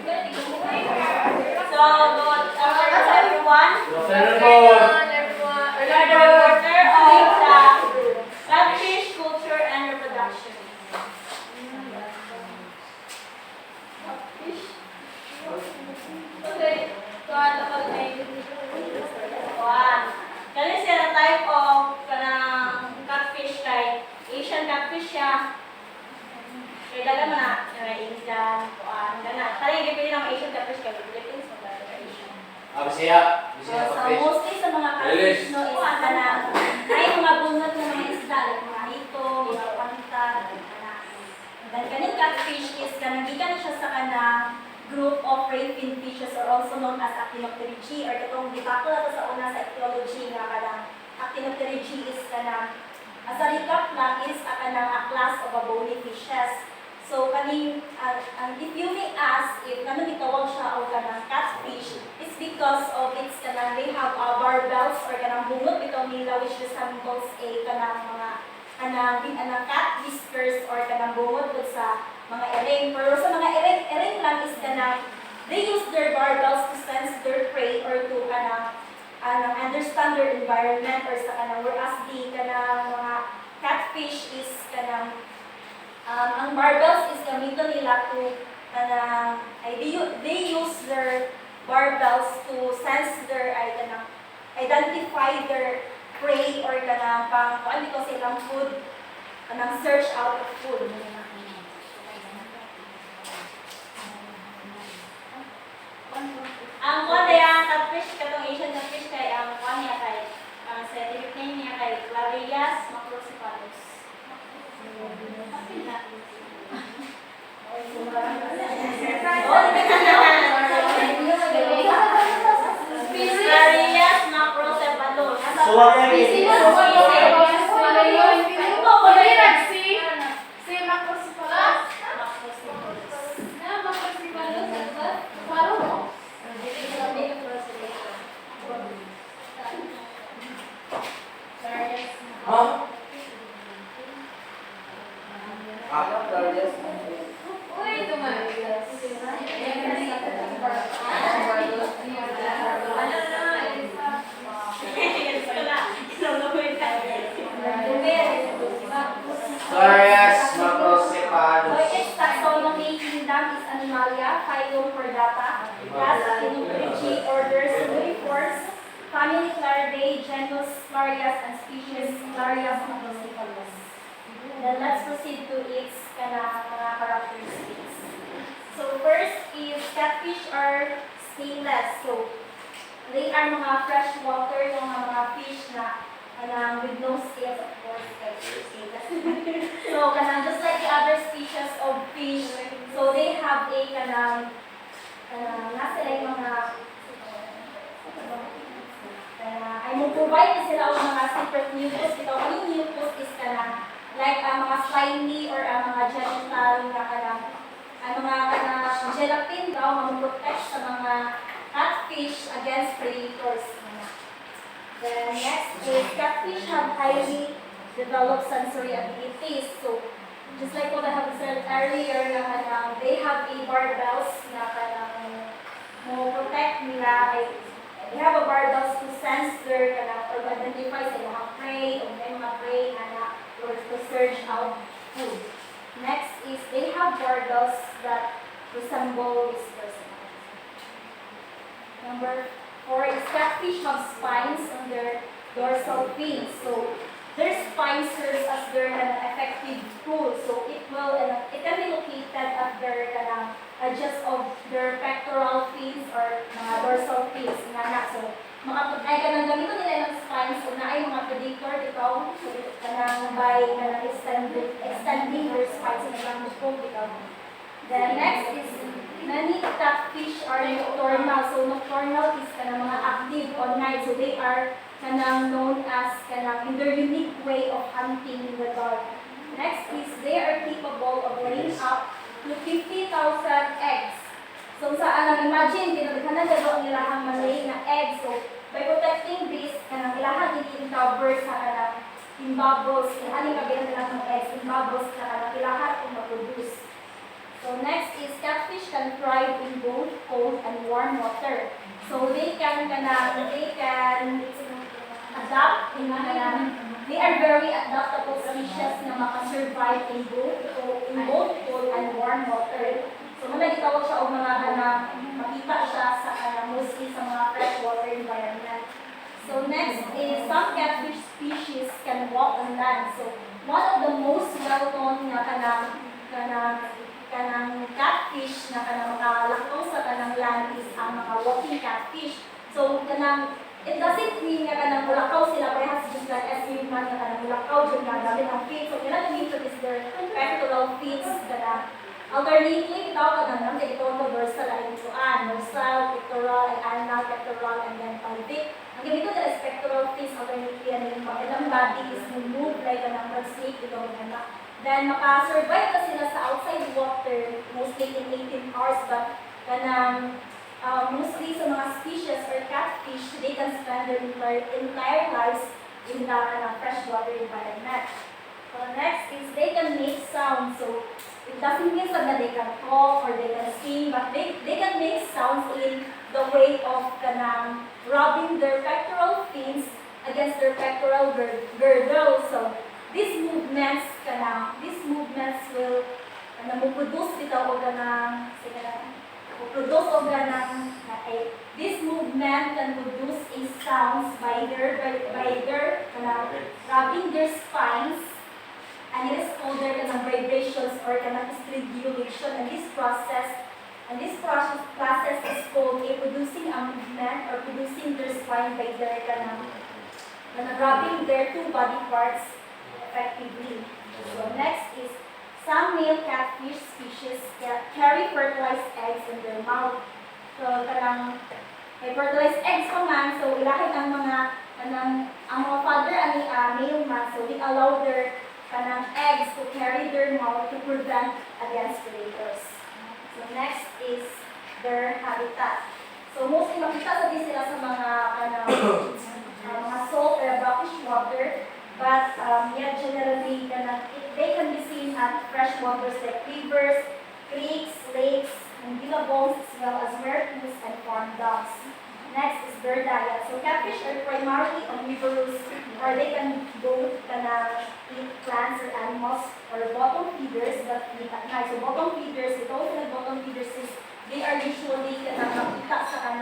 So, everyone. Catfish culture and reproduction. Catfish. Okay. So, ano pa one. Kani siya type of kanang catfish kay Asian catfish siya. Kaya daga man na Indian, kana. Kaya gipili ng Asian catfish kay Philippines mo dahil Asian. Bisaya So, mostly sa mga catfish no is kanang ay mga bunot ng mga isda like mga hito, mga panta, kana. Then kaning catfish is kanang gikan siya sa kanang group of ray fin fishes or also known as Actinopterygii or katong gipako na to sa una sa ecology nga kanang Actinopterygii is kanang as a recap lang is kanang a class of a bony fishes. So kaning if you may ask if nano gitawag siya og kanang catfish it's because of its kanang they have barbels or kanang bungot bitaw nila which resembles a kanang mga kanang cat whiskers or kanang bungot sa mga ering. Pero sa mga ering lang is kanang they use their barbels to sense their prey or to kanang understand their environment or sa kanang whereas the kanang mga catfish is kanang ang barbels is gamiton nila to kanang they use their barbels to sense their kanang identify their prey or kanang pang kuan dito silang food kanang search out of food. Ang kuan niya catfish katong Asian catfish kay ang kuan niya kay ang scientific name niya kay Clarias macrocephalus. Clarias macrocephalus. So what are you? Clarias macrocephalus. Its taxonomy kingdom is Animalia, phylum Chordata, class Actinopterygii, orders Uniformes, family Claridae, genus Clarias, and species Clarias macrocephalus. Then let's proceed to its mga characteristics. So first is catfish are scaleless. So they are mga freshwater mga fish na with no scales, of course, scaleless. So just like the other species of fish, so they have a nasa like mga ay mo-provide na sila ang mga secret mucus. Ito, ang mucus is like mga slimy or mga genital na mga gelatin daw mag-protect sa mga catfish against predators. Then next is catfish have highly developed sensory abilities. So just like what I have said earlier, they have a barbels na mo-protect nila. They have a barbels to sense their or identify sa mga prey o may mga prey or to search out food. Next is they have barbels that resemble this person. Number 4 is catfish have spines on their dorsal fins. So their spines serves as their effective tool. So it can be located at their just of their pectoral fins or mga dorsal fins So ay gamiton nila ng spines na ay mga predator ikaw by extending their spines in the mukong ikaw. Then next is many catfish are nocturnal. So nocturnal is mga active on night. So they are known as in their unique way of hunting in the dark. Next is they are capable of laying up to 50,000 eggs. So sa imagine kinaghanan daw ang ilahang malay na eggs. So by protecting this ilahang i-cover sa in bubbles, ani kabilang nila ng eggs in bubbles na ilahan kung mag-produce. So next is catfish can thrive in both cold and warm water. So they can adapt they are very adaptable species na makasurvive in both cold and warm water. So muna gitawag siya og mga makita siya sa mostly sa mga freshwater environment. So next is some catfish species can walk on land. So one of the most well-known nga kanang catfish na makalakaw sa kanang land is ang mga walking catfish. So it doesn't mean nga kanang mulakaw sila parehas just like as human nga kanang mulakaw dyan nga gamit ang feet. So kailangan dito is their pectoral feet alternatively itaw kanang kay ito ang dorsal ay dorsal, pectoral, anal, pectoral, and then pelvic. Ang ganito na is pectoral feet alternatively and yung pagkailang body is move like kanang snake ito mga. Then maka-survive na sila sa outside water mostly in 18 hours but mostly sa mga species or catfish, they can spend their entire lives in the freshwater environment. So next is they can make sound. So it doesn't mean that they can talk or they can sing, but they can make sounds in the way of rubbing their pectoral fins against their pectoral girdle. So these movements will produce this movement can produce a sounds by their rubbing their spines, and it is called their vibrations or stridulation. And this process is called producing a movement or producing their spine by their rubbing their two body parts effectively. So next is some male catfish species carry fertilized eggs in their mouth. So may fertilized eggs pa man, so ilahin ang mga father ani male man, so they allow their eggs to carry their mouth to prevent against predators. So next is their habitat. So mostly makita sa sila sa mga mga salt or brackish water. But generally, they can be seen at fresh waters like rivers, creeks, lakes, and billabongs, as well as merpools and farm dogs. Next is their diet. So catfish are primarily omnivorous, or they can both eat plants or animals, or bottom feeders that eat at night. So bottom feeders, ito sila bottom feeders is they are usually makita sa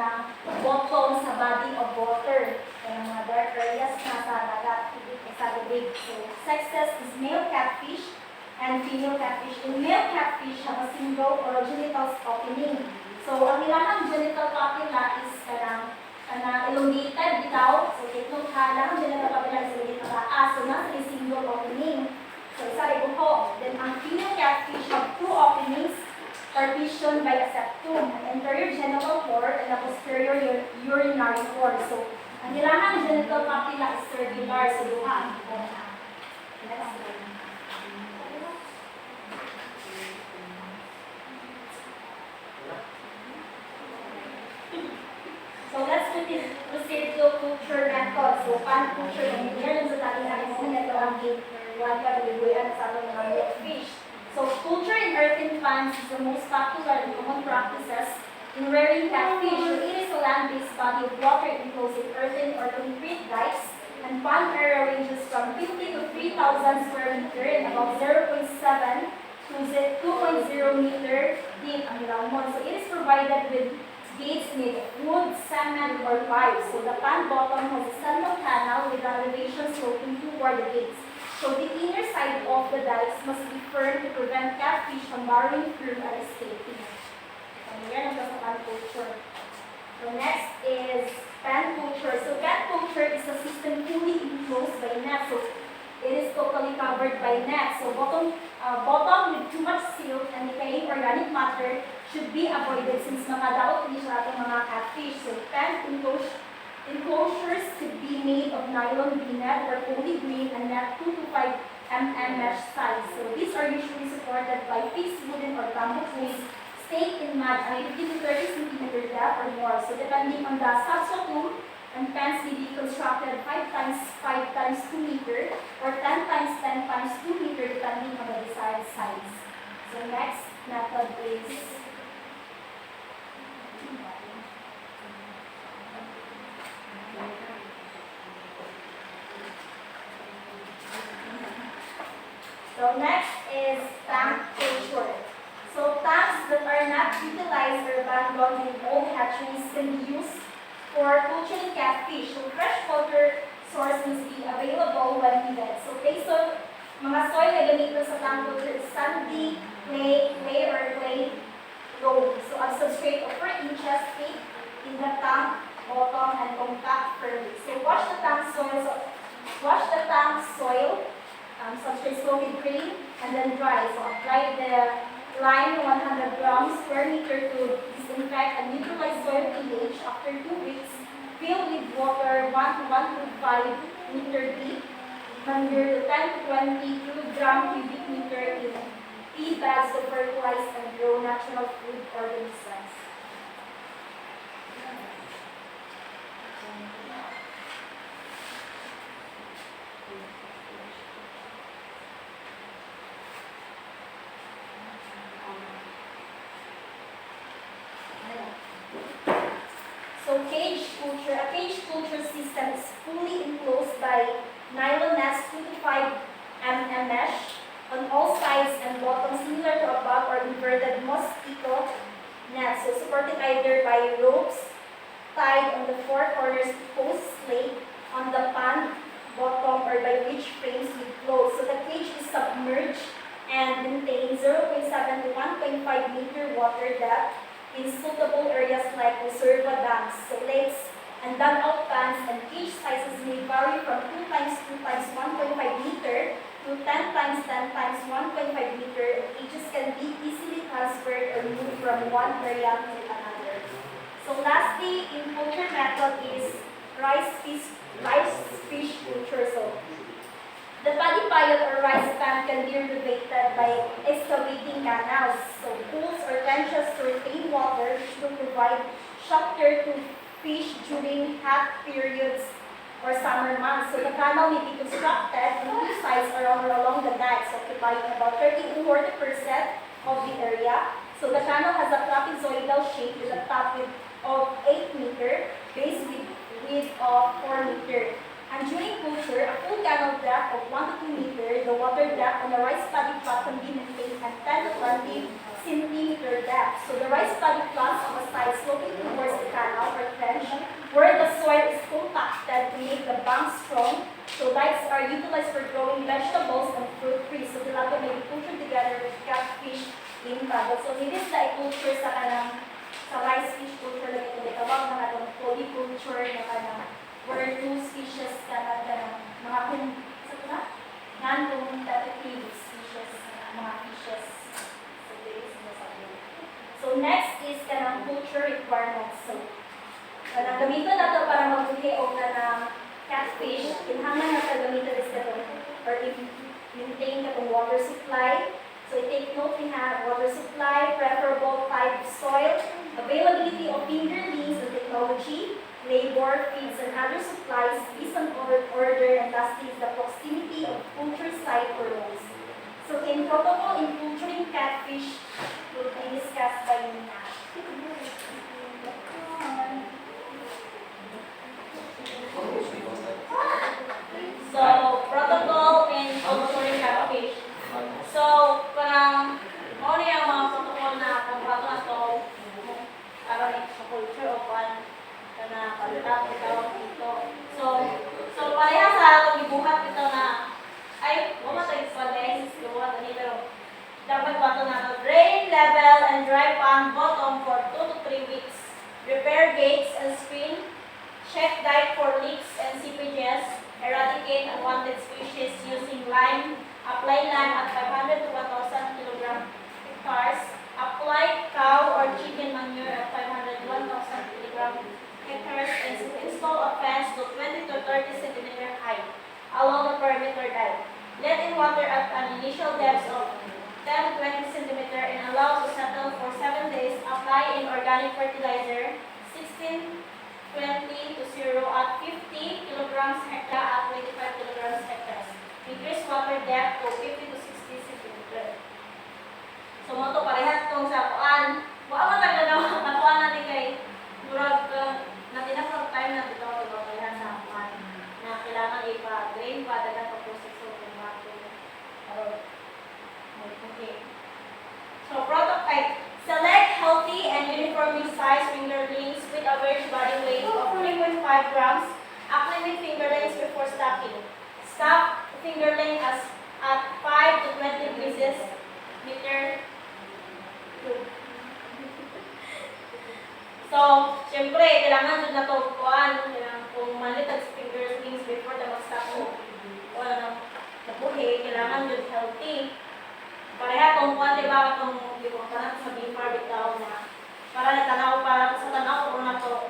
bottom sa body of water. Mga dark areas na sa dagat, sa bibig. So sexes is male catfish and female catfish. In male catfish, have a single or genital opening. So ang ilang genital papilla is elongated bitaw. So take note ha, lang genital papilla is elongated so nasa a single opening. So isa rin po. Then ang female catfish have two openings partitioned by a septum, an anterior genital pore and a posterior urinary pore. So ang ilang genital papilla is circular sa luha. Next slide. So let's proceed to culture method. So pan culture yung meron sa tating mo na ito ang one ka bibuyan sa ating mga fish. So culture in earthen ponds is the most popular and common practices in rearing catfish. So it is a land-based body of water enclosed in earthen or concrete dikes, and pond area ranges from 50 to 3,000 square meter and about 0.7 to 2.0 meter deep ang ilamon. So it is provided with gates made of wood, cement, or pipes. So the pond bottom has a central canal with elevation sloping toward the gates. So the inner side of the dikes must be firm to prevent catfish from burrowing through and escaping. So yan ang sa pond culture. So next is pen culture. So pen culture is a system fully enclosed by net. So it is totally covered by net. So bottom with too much silt and decaying organic matter should be avoided since makadaot din siya ating mga catfish. So pen enclosures could be made of nylon V-net or polygreen and net 2 to 5 mm mesh size. So these are usually supported by fixed wooden or bamboo trees staked in mud at 50 to 30 cm depth or more. So depending on the substratum, and pens may be constructed 5 times 5 times 2 meter or 10 times 10 times 2 meter depending on the desired size. So next method is so next is tank culture. So tanks that are not utilized or abandoned in old hatcheries can be used for culturing catfish. So freshwater source must be available when needed. So based on mga soil na gamitin sa tank culture is sandy, clay or clay loam. So a substrate of 4 inches thick in the tank bottom and compact firmly. So wash the tank soil, substrate slowly drain and then dry. So apply the lime 100 grams per meter to disinfect and neutralize soil pH. After 2 weeks, fill with water 1 to 1.5 meter deep, under 10 to 20 kilogram cubic meter in feed bags to fertilize and grow natural food organisms. So cage culture, a cage culture system is fully enclosed by nylon nets 2 to 5 mm mesh on all sides and bottom, similar to a bag or inverted mosquito net. So supported either by ropes tied on the 4 corners to posts laid on the pan bottom or by which frames with clothes. So the cage is submerged and maintains 0.7 to 1.5 meter water depth in suitable areas like reservoir dams, so lakes, and dugout ponds, and cage sizes may vary from 2 times 2 times 1.5 meter to 10 times 10 times 1.5 meter. Cages can be easily transferred or moved from one area to another. So lastly, in culture method is rice fish culture. So the paddy pilot or rice pan can be renovated by excavating canals, so pools or trenches to retain water, which will provide shelter to fish during hot periods or summer months. So the canal may be constructed on two sides around or along the dikes, occupying about 30 to 40% of the area. So the canal has a trapezoidal shape with a top width of 8 meter, base width of 4 meter. And during culture, a full canal depth of 1 to 2 meters, the water depth on the rice paddy plot can be maintained at 10 to 20 centimeter depth. So the rice paddy plots on the side sloping towards the canal or trench, where the soil is compacted to make the bank strong. So dikes are utilized for growing vegetables and fruit trees. So the latter may be cultured together with catfish in paddle. So it is the culture sa kanang sa rice fish culture lang ito. Tawag na itong polyculture na kanang where two species ka mga non-competitive species, mga fishes. So next is kanang culture requirements. So kanang gamiton na to para magbuhi o kanang catfish, kinahanglan na sa gamiton is kato or maintain katong water supply. So take note we have water supply, preferable type of soil, availability of fingerlings and technology, labor, feeds, and other supplies based on order, and lastly is the proximity of culture site or roles. So in protocol in culturing catfish will be discussed by Nina. So protocol in culturing catfish. So parang ano yung mga protocol na pagbago na to para sa culture o na palitan ito dito. So pareha sa atong gibuhat ito na ay wala tayo sa guys, gibuhat ani pero dapat bato na to drain level and dry pan bottom for 2 to 3 weeks. Repair gates and screen, check dike for leaks and seepages, eradicate unwanted species using lime, apply lime at 500 to 1,000 kg hectares, apply cow or chicken manure at 500 to 1,000 kg hectares, and install a fence to 20 to 30 cm high along the perimeter dike. Let in water at an initial depth of 10 to 20 cm and allow to settle for 7 days. Apply in organic fertilizer 16-20 to 0 at 50 kg hectare at 25 kg hectares. Increase water depth to 50 to 60 cm. So So mo to parehas tong sa kuan. Wa man nagagawa nakuan natin kay murag natin na time na dito ko parehas sa kuan. Na kailangan ipa-drain pa dagat pa process so okay. So prototype. Select healthy and uniformly sized fingerlings with average body weight of 3.5 grams. Acclimate fingerlings before stocking. Stock fingerling as at 5 to 20 pieces meter. So, syempre, kailangan dun na ito kuhaan. Kung malitag sa fingerlings before na mag-stock mo, wala nang nabuhi, kailangan dun healthy. Pareha itong kuhaan, di ba? Itong di ko tanang sa before bitaw na para natanaw para sa tanaw ko na ito.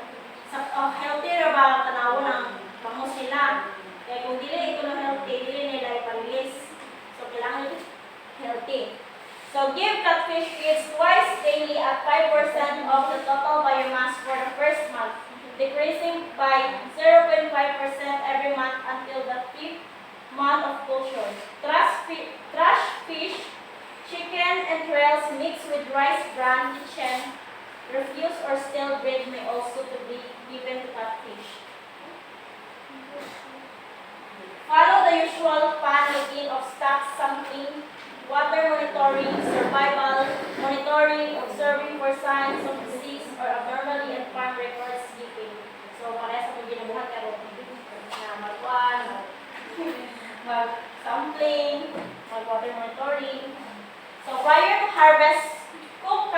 Healthy na ba tanaw ng bangus nila? Kaya kung dili ito na healthy, dili nila ipalilis. So, kailangan dun healthy. So, give catfish feeds twice daily at 5% of the total biomass for the first month, decreasing by 0.5% every month until the 5th month of culture. Trash fish, chicken entrails mixed with rice bran kitchen refuse or stale bread may also be given to catfish. Follow the usual pan routine of stock sampling, water monitoring, survival, monitoring, observing for signs of disease or abnormality and farm records keeping. So, para sa mga ginabuhat karon na mag-1, mag-sampling, mag-water monitoring. So, prior to harvest, cook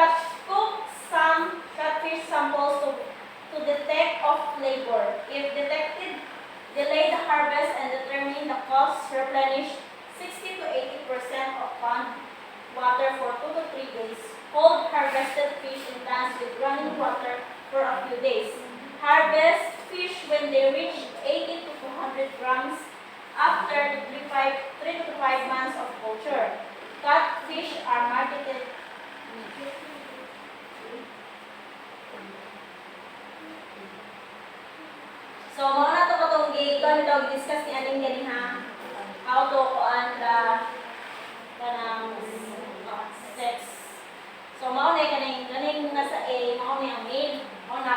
some catfish samples to detect off flavor. If detected, delay the harvest and determine the cost, replenish 60 to 80% of pond water for 2 to 3 days. Hold harvested fish in tanks with running water for a few days. Harvest fish when they reach 80 to 200 grams after 3 to 5 months of culture. Catfish are marketed. So, muna ito itong discuss ni Aling ganin ha. How to kuan kanang sex. So, mauna kaning nasa A, mauna ang male. Mauna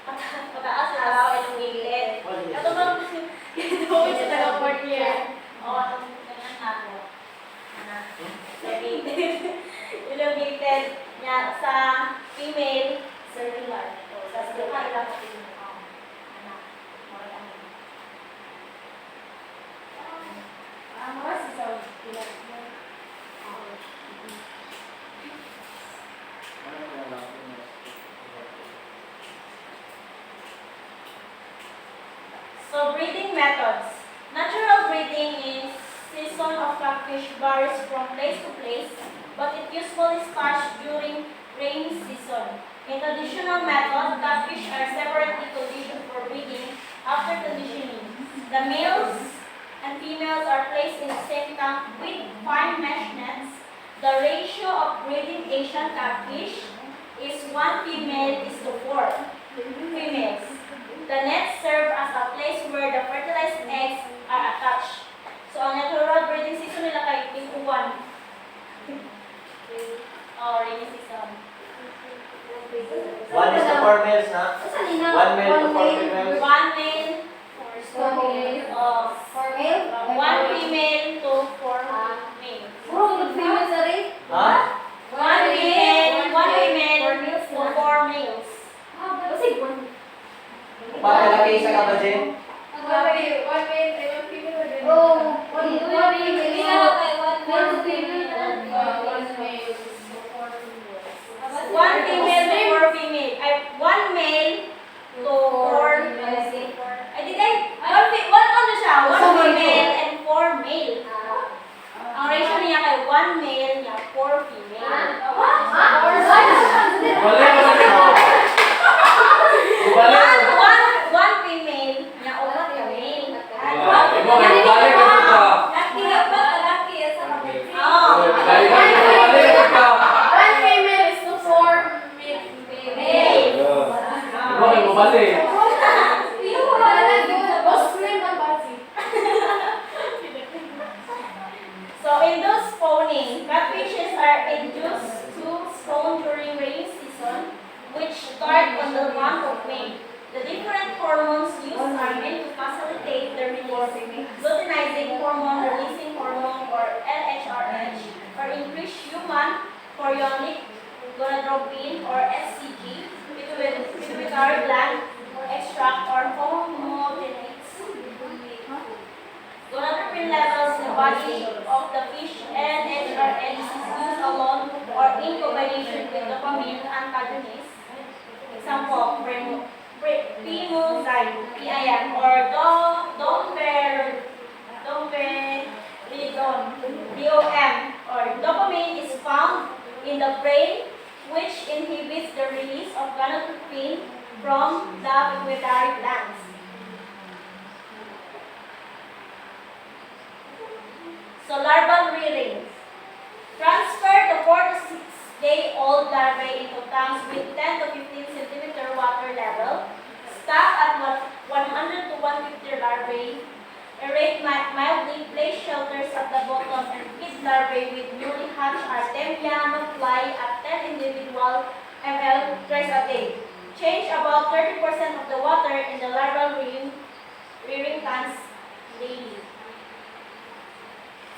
kanang pataas na tao itong gilid. Ito bang ito yung taga 4th year. O, itong ganyan ako. Elongated niya sa female circular. Sa circular lang ako din. So, breeding methods. Natural breeding is season of catfish varies from place to place, but it usually starts during rainy season. In traditional method, catfish are separately conditioned for breeding after conditioning. The males and females are placed in the same tank with fine mesh nets. The ratio of breeding Asian catfish is 1 female is to 4 females. The nets serve as a place where the fertilized eggs are attached. So, ang natural breeding season nila kay Q1. Rainy season. 1 is to 4 males na? 1 male to 4 females? 1 male, 4 male, 1 female to 4 males. Ha? 1 female to 4 males. Papalaki isa ka ba, Jen? One female to 4 female. One male to 4 male. Ano siya? 1 female and 4 male. Ang ratio niya kay 1 male niya 4 female. One female niya 4 male. So in those spawning, catfishes are induced start on the month of May. The different hormones used are meant to facilitate the release. Luteinizing hormone, releasing hormone, or LHRH, or increase human chorionic gonadotropin, or SCG, pituitary gland extract, or homogenics. Gonadotropin levels in the body of the fish and HRH is used alone or in combination with dopamine antagonist. Example, primoxide, PIM, or domperidone, DOM, or dopamine is found in the brain, which inhibits the release of gonadotropin from the pituitary glands. So larval rearing. Transfer the 4 to 6-day-old larvae into tanks with 10 to 15 centimeter water level. Stack at 100 to 150 larvae. Aerate mildly, place shelters at the bottom, and feed larvae with newly hatched Artemia fly at 10 individual ml thrice a day. Change about 30% of the water in the larval rearing tanks daily.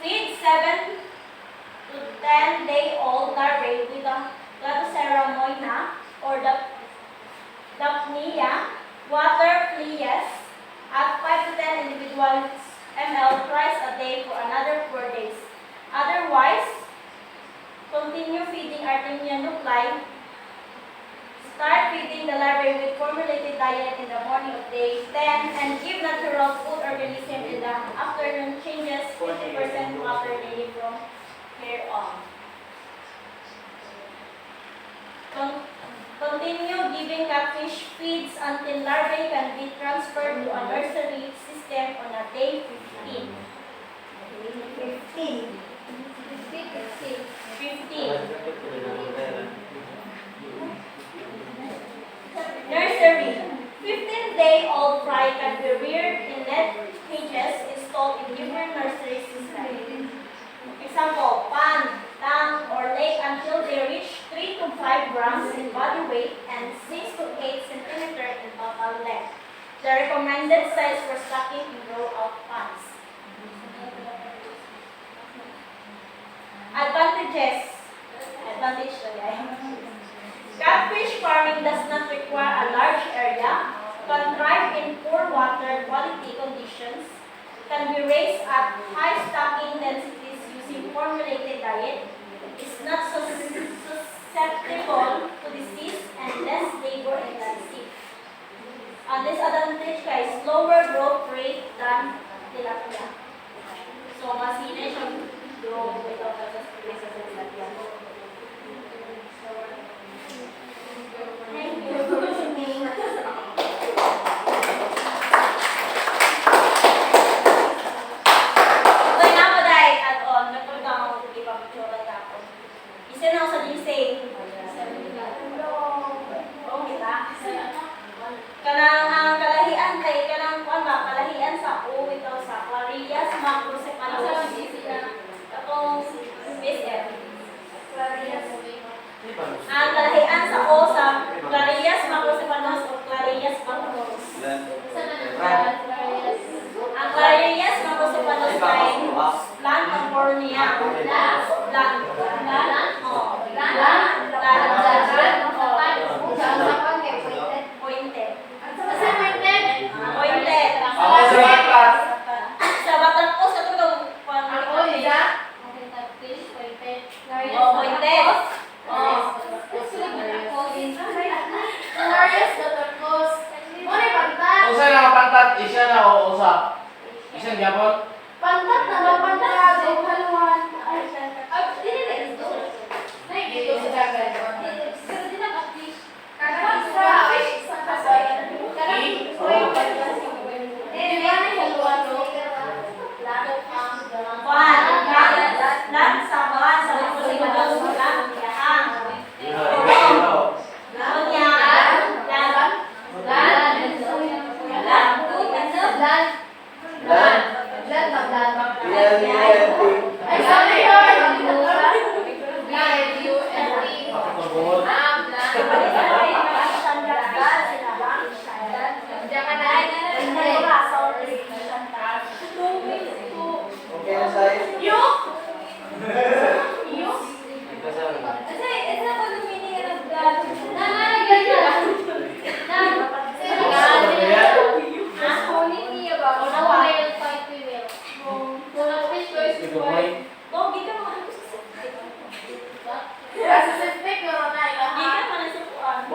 Feed 7 to 10-day-old larvae with a Gladocera moina or Daphnia water fleas at 5 to 10 individual ml thrice a day for another 4 days. Otherwise, continue feeding Artemia nuclei. Start feeding the larvae with formulated diet in the morning of day 10 and give natural food organism in the afternoon. Changes 50% water daily from here on. Continue giving catfish feeds until larvae can be transferred to a nursery system on a day 15. 15. Nursery. 15-day-old fry can be reared in net cages installed in different nursery systems. Example, pond, tank, or lake until they reach 3 to 5 grams in body weight and 6 to 8 centimeters in total length. The recommended size for stocking in roll-out ponds. Advantages. Catfish farming does not require a large area, can thrive in poor water quality conditions, can be raised at high stocking densities using formulated diet, is not susceptible to disease, and less labor intensive. Ang disadvantage guys, lower growth rate than tilapia. So, mas hindi siya grow without the sa tilapia. Thank you for listening. Okay na mo dahil add-on. Nagpunta ako kung ipapicturan ka ako. Isa na ako sa Jinsay. Oo, kita. Kanang ang kalahian kay kanang kuan ba kalahian sa o ito sa Clarias macrocephalus. Katong BSF. Clarias. Ang kalahian sa o sa Clarias macrocephalus o Clarias macrocephalus. Ang Clarias macrocephalus kay plant of cornea. Plant. Pointed. Sa batang ko sa tulong pointed. Usa na pantat, isa na o usa. Isang gyapon. Pantat na ba pantat? Haluan. Land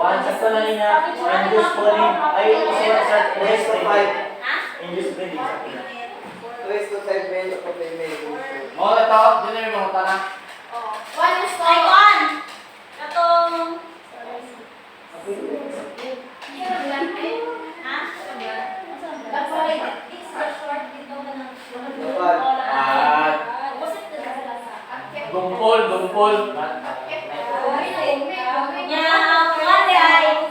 One, sakto lang yun na. Induce breeding. Ay, start race to 5. Ha? Induce breeding. Race to 5 male o female. Oh, ito. Doon na yung mga tanah. Oo. One is Ay, kuan! Katong... Ha? Extra short dito ka ng Dapat. Ah, gumpol. Nya, kuan di ay...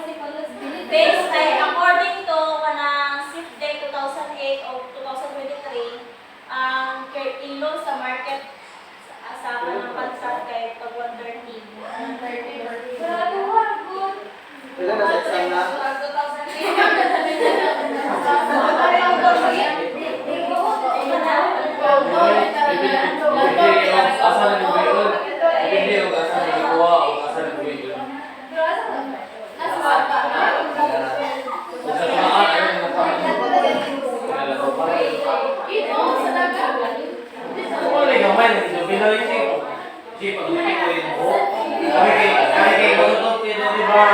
Based ay according to kanang SIF Day 2008 o 2023, ang kilo sa market sa kanang pansat kay pag 130. Ilan na sa exam na? Hindi yung asa na yung bayon. Hindi yung asa na yung kuha o asa na yung bayon. Kung sa tamaan, ayun yung Kung ano yung gamay, nandito Pinoy siya. Siya, pag-ulit ko yun. Kami kay Gotot, yun na di ba?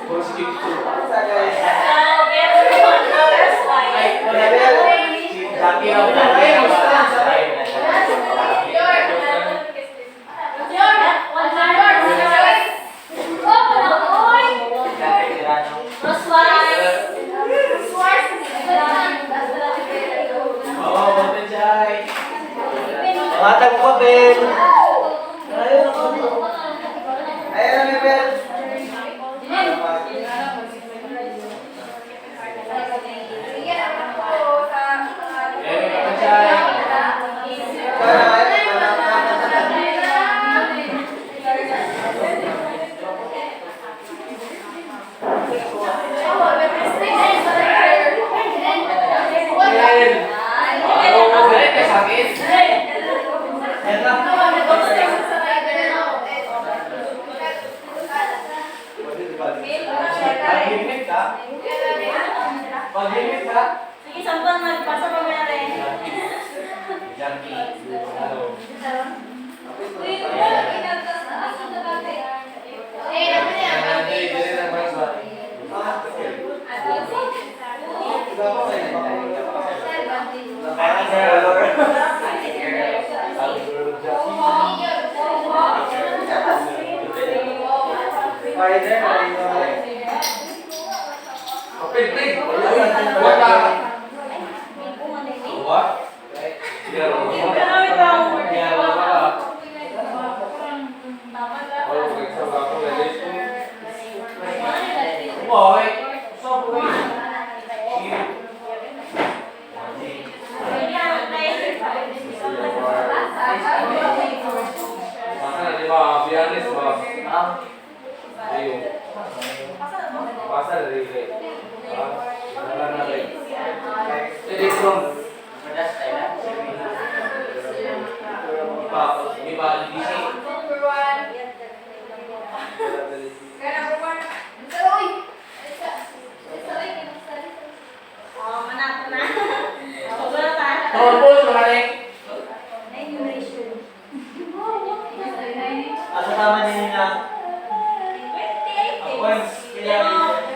Boss King Su. Sa guys. So, meron naman hours Ay, like wala na. Si Jackie raw na. Oo, buti Jai. Matag ko, Ben. Ayun na may bell. Eh, buti Jai. Ayan. Oo, galit ka sakit. Yan lang. Pag-limit ka. Pag-limit ka. sige, sampang nagpasa pa meron. Jackie. Hello. What? Manato na. Wala ta. Asa tama ninyo na? 28 Ang points, Pero,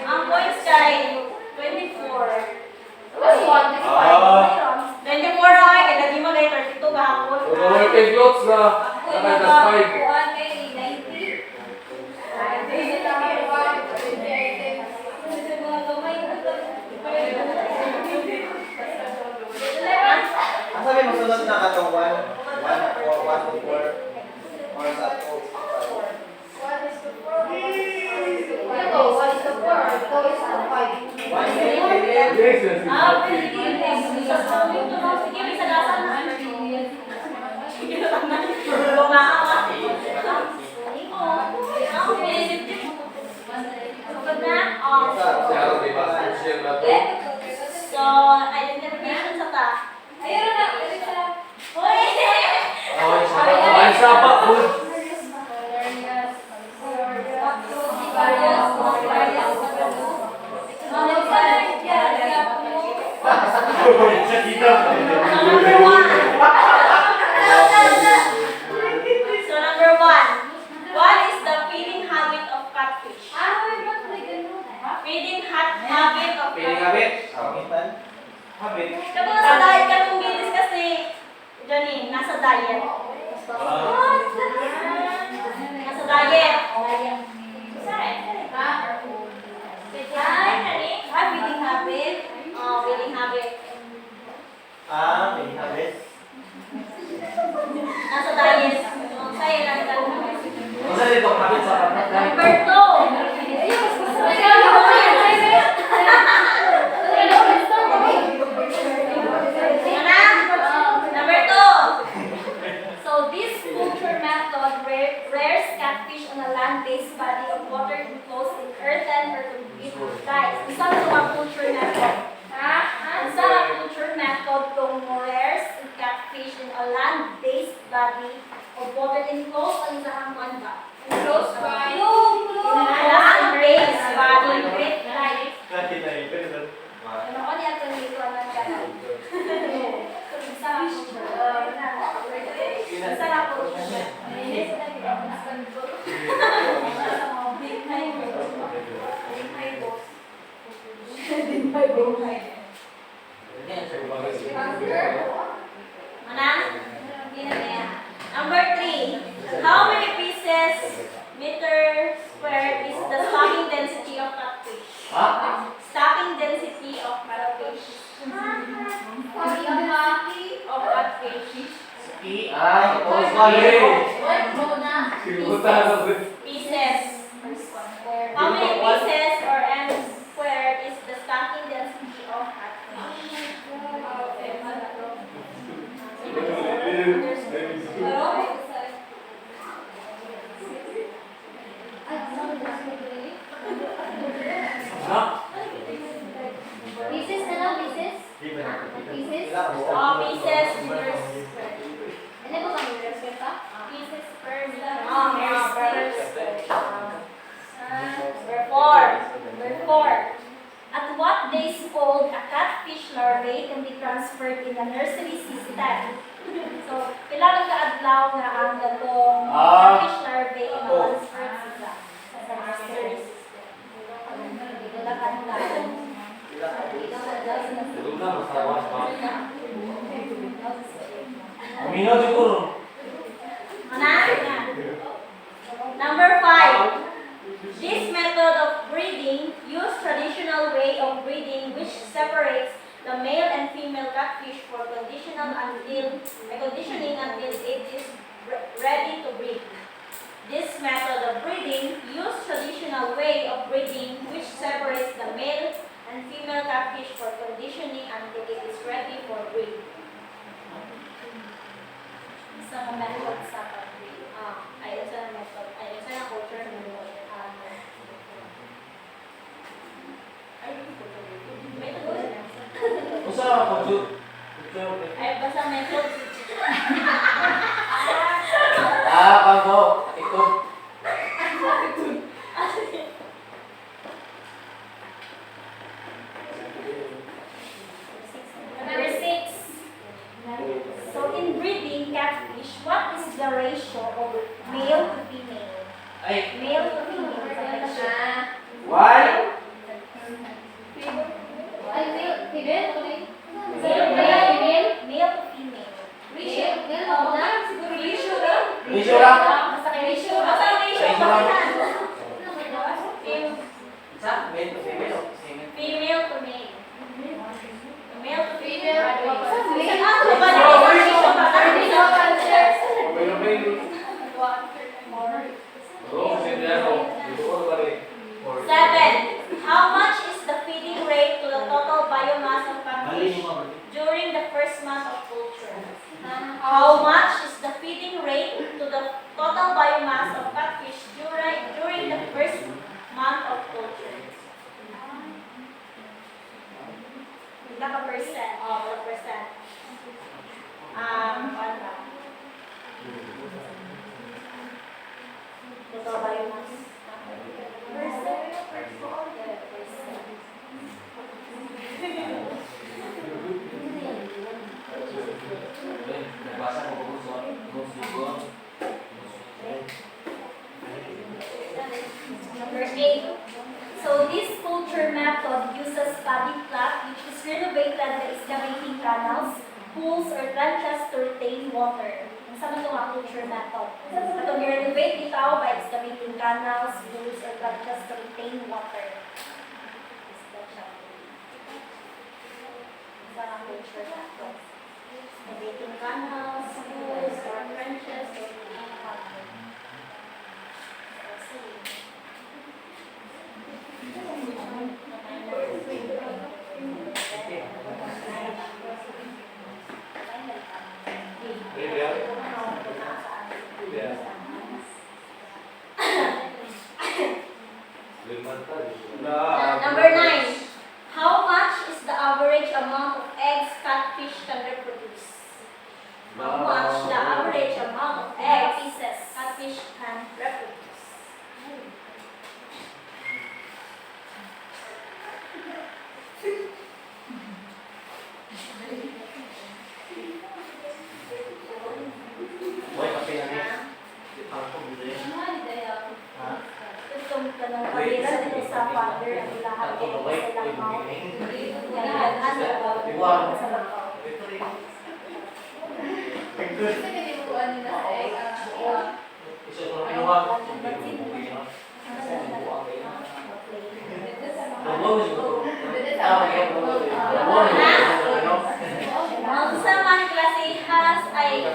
ang points kay 24. 24 ay, kaya di mo kay 32 gahapon. Ang sabi mo sunod na katong 1 to 4 or sa 2. Ah, pwede din. Sige, may sagasan na. Bumahawa. Ako, pinisip din. Sugod na? So, identification sa ta. Ayun na, Hoy! Number one. So, number one. What is the feeding habit Piling habit. Kapitan. Habit. Kapag nasa diet ka kung bilis kasi, Janine, nasa diet. Nasa diet. Feeling habit. Feeling habit. Piling habit. Nasa diet. Sa'yo lang ka. Masa dito habit sa pagkat. Number 2. Number 2. So this culture method rears catfish on a land-based body of water enclosed in earthen or concrete. Guys, isa sa mga culture method. Isa ang culture method kung rears catfish in a land-based body of water enclosed ang isang ba? Enclosed by- In a land-based body. Great, right? Nakita yun. Pero Ano ko niya kung dito ang gano'n? Isa lang po. Isa lang po. Number 3. How many pieces meter square is the stocking density of catfish? Ha? Stocking density of catfish. Of catfish. I, oh, sorry. Pieces. How many pieces or m squared is the stocking density of catfish? Ha? Pieces na lang, pieces? Di ba nakita? Pieces? Pieces meter square. Ano ba kami respect pa? Pieces per meter. Number 4. At what days old a catfish larvae can be transferred in a nursery system? So, kailangan ka-adlaw nga ang gatong catfish larvae in a transferred sila sa nursery system. Tulog na, mas tawas pa. Uminaw siguro. Number 5. This method of breeding use traditional way of breeding which separates the male and female catfish for conditioning until it is ready to breed. This method of breeding use traditional way of breeding which separates the male and female catfish for conditioning until it is ready for breeding. Sa method sa pag-breed. Ayun sa method. Ayun sa culture ng Usa ako, Jud. ay basta method. Kago. Ito. Number 6. So in breeding catfish, what is the ratio of male to female? Ay, Male to female. why? Ay, female? Okay. Male, Female? male to female. Ratio? Male o na? Bisyo lang. Basta ratio. Basta ratio. Ratio lang. Fem- Isa, male to female. Female to male. Male to female. Female. Ano ba? Ratio ba? Oo, kasi niya ako. Dito ko pa rin. 7. How much is the feeding rate to the total biomass of catfish during the first month of culture? How much is the feeding rate to the total biomass of catfish during the first month of culture? Ilang ka percent? Ilang percent? Ano ba? Total biomass. Nagbasa ko kung siguro. Number 8. So this culture method uses paddy plat which is renovated by excavating canals, pools, or trenches to retain water. Sa man itong culture method. Itong renovate itaw by excavating canals, pools, or trenches to retain water. Sa culture method. Excavating canals, pools, or trenches to retain water. Number 9. How much is the average amount of eggs catfish can reproduce? How much the average amount of eggs catfish can reproduce? Boy, kape na ni. Ang pumili. Ha? Itong tanong pabira dito sa father ang lahat Ako ba, boy? sa langaw. Iwan. Sa langaw. Isa ko na inuwag. Ang sa man klasihas ay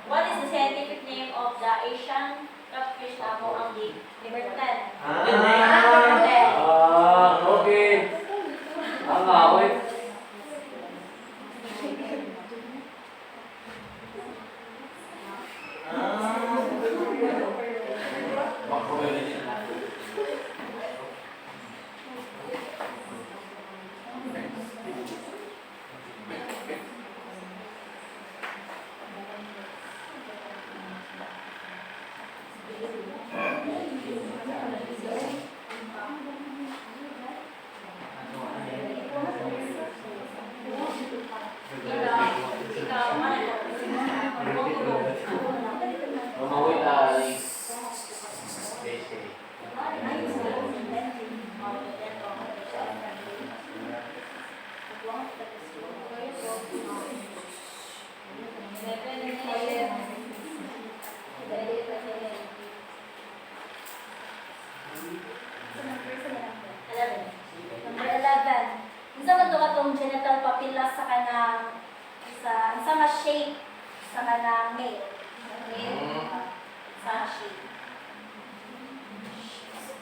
what is the scientific name of the Asian catfish na mo ang libertad? Okay. Ang awit. Mamawit ay basic. Number 11. Unsa man to katong genital papilla sa kanang sa nga shape sa kanang male? Sa shape.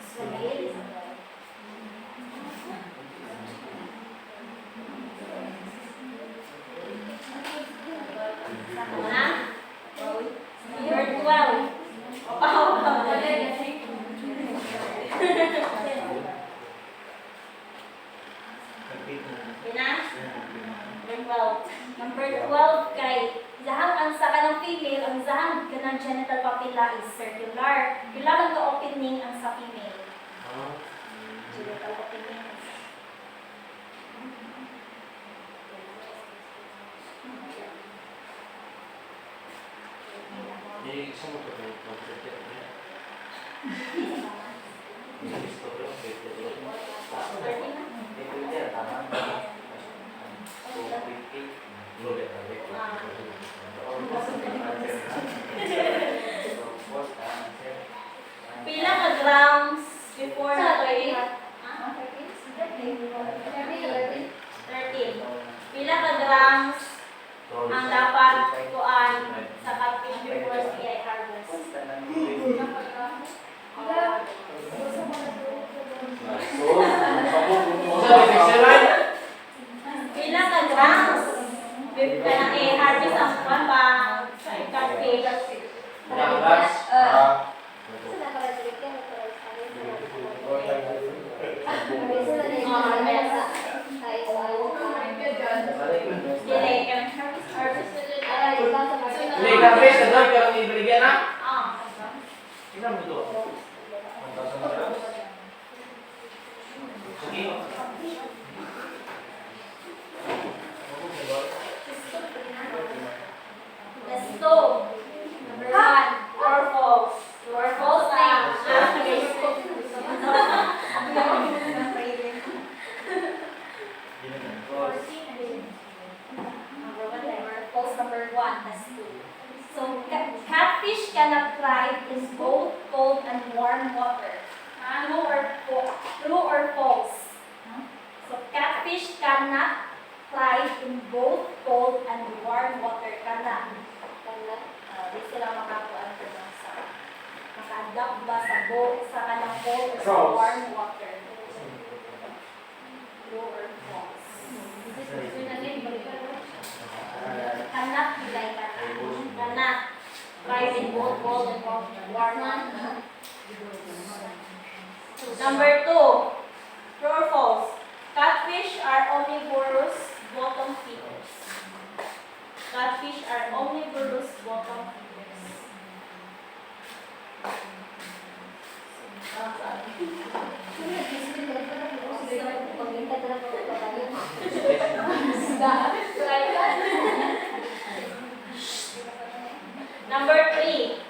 Sa male. Number 12. Number 12 kay zahang ang sa kanang female, ang zahang kanang genital papilla is circular. Kailangan ka opening ang sa female. Genital opening. Jadi isa mo to mag-prepare niya. Gusto ko yung prepare. Pila ka grams before na 13? 13. Pila ka grams ang dapat kuan sa catfish before siya i-harvest? Pila ka grams before na i-harvest ang kuan pang sa catfish? Delay ka ng harvest. Hindi, Catfish, na doon ka ibaligyan na. Tingnan mo ito. Sige. Let's go. Number 1, true or false? True or false na. in both cold and warm water kana. Di sila makakuan ko sa maka-adapt ba sa sa kanang cold or sa Frogs. warm water. True or false? Cannot pilay ka. Cannot. Thrive in both cold and warm water. Number 2. True or false? Catfish are omnivorous bottom feeders. Catfish are omnivorous bottom feeders. Number 3.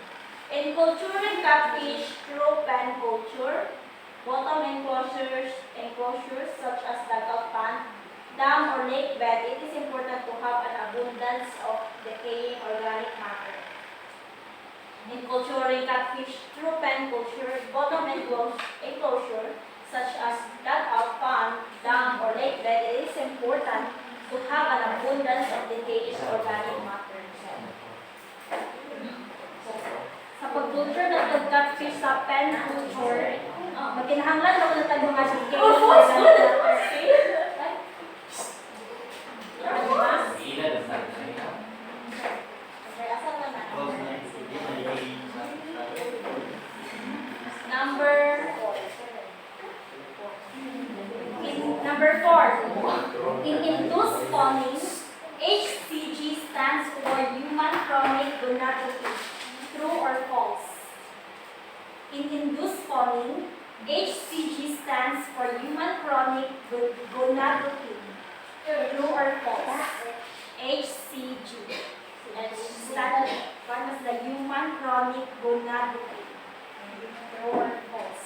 In culturing catfish through pen culture, bottom enclosures such as dugout pond, dam or lake bed, it is important to have an abundance of decaying organic matter. In culturing catfish through pen culture, bottom enclosure such as dugout pond, dam or lake bed, it is important to have an abundance of decaying organic matter. Sa pag-culture ng catfish sa pen culture, magkinahanglan ako na tayo mga decaying organic matter. Number 4. In induced spawning, HCG stands for human chronic gonadotrophy. True or false? In induced spawning, HCG stands for human chronic gonadotrophy. True or false? HCG. Stands for the human chronic gonadotrophy. True or false?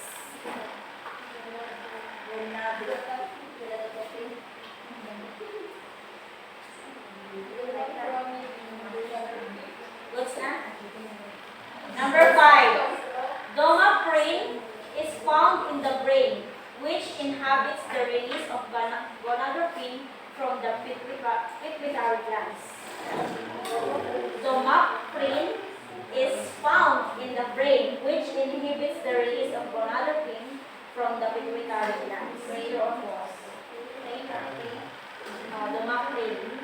Gonadotrophy. What's that? Number 5. Domaprene is found in the brain, which inhabits the release of gonadotropin from the pituitary glands. Domaprene is found in the brain, which inhibits the release of gonadotropin from the pituitary glands. True or false? Domaprene.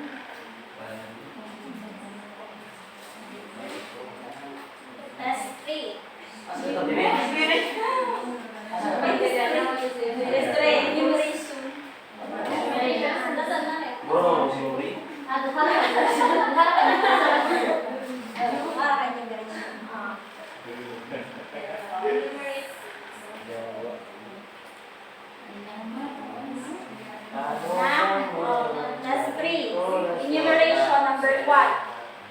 Test 3. Enumeration number 1.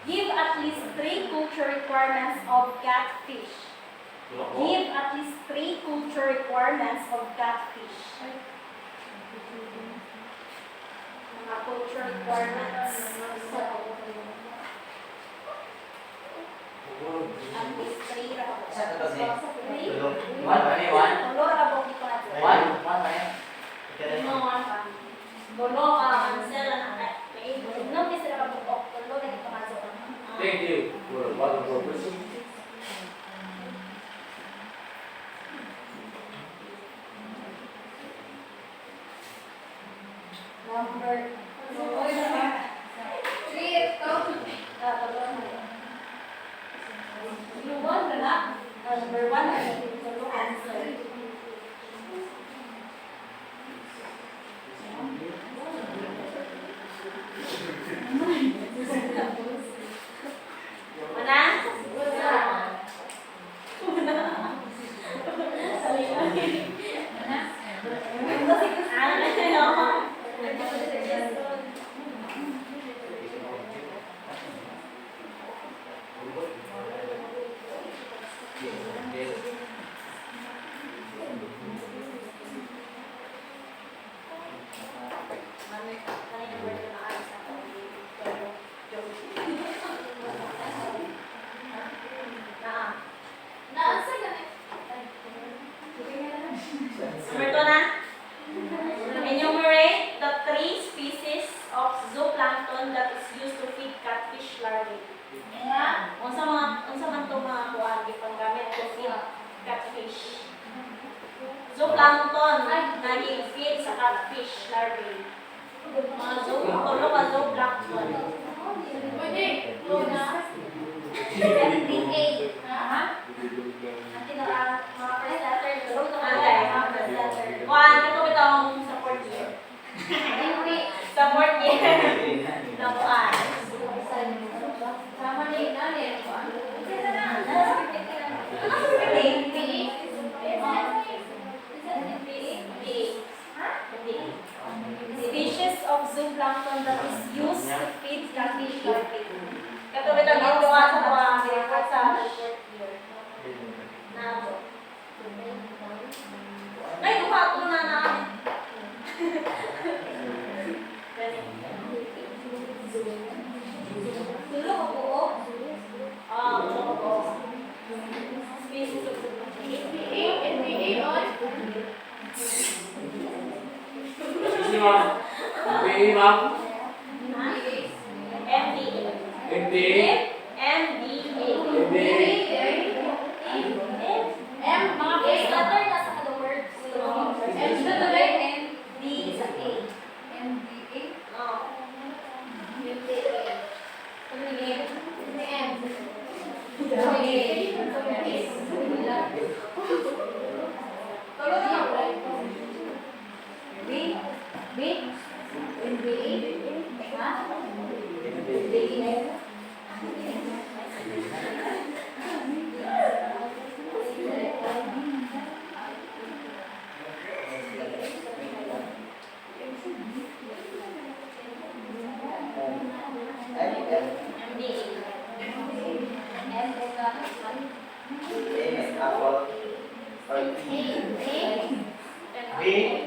Give at least 3 culture requirements of catfish. Give at least 3 culture requirements of catfish. Mga culture requirements. At least 3 ra. Tulo ra ba dito natin? No, one pa. Tulo ka, cancel na na. No, kasi ra ba tulo na dito natin. Thank you for what purpose. Number 1 answer. Number 2 na. Enumerate the 3 species of zooplankton zooplankton na higpit sa catfish larvae. Mga tulo ka zooplankton. MDA. Ha? Natin na mga first letter. Mga first letter. Kuhaan, ito bitang sa fourth year. Sa fourth year. Labuan. Sama ni nani ko. Species of zooplankton that is used to feed catfish larvae. Katulad ang ginawa sa mga report sa fourth year. Nabo. Ay, kumato na na. Tulo ko po. Species of zooplankton. Si ma'am. PE ma'am. MDA. MDA. MDA. MDA. Mga first letter nasa kada words. D sa A. MDA. Oh. B.